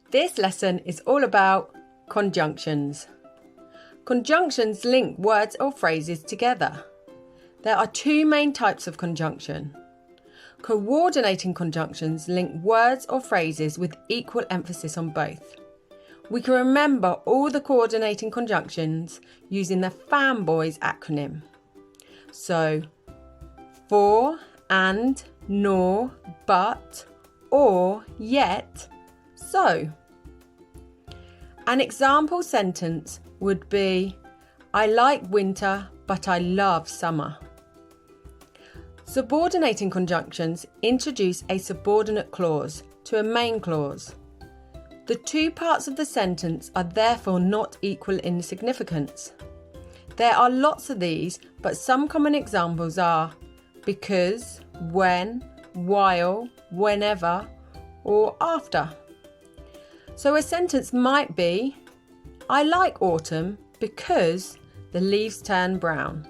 This lesson is all about conjunctions. Conjunctions link words or phrases together. There are two main types of conjunction. Coordinating conjunctions link words or phrases with equal emphasis on both. We can remember all the coordinating conjunctions using the Fanboys acronym. So, for, and, nor, but, or, yet, so. An example sentence would be, I like winter, but I love summer. Subordinating conjunctions introduce a subordinate clause to a main clause. The two parts of the sentence are therefore not equal in significance. There are lots of these, but some common examples are because, when, while, whenever, or after. So a sentence might be, I like autumn because the leaves turn brown.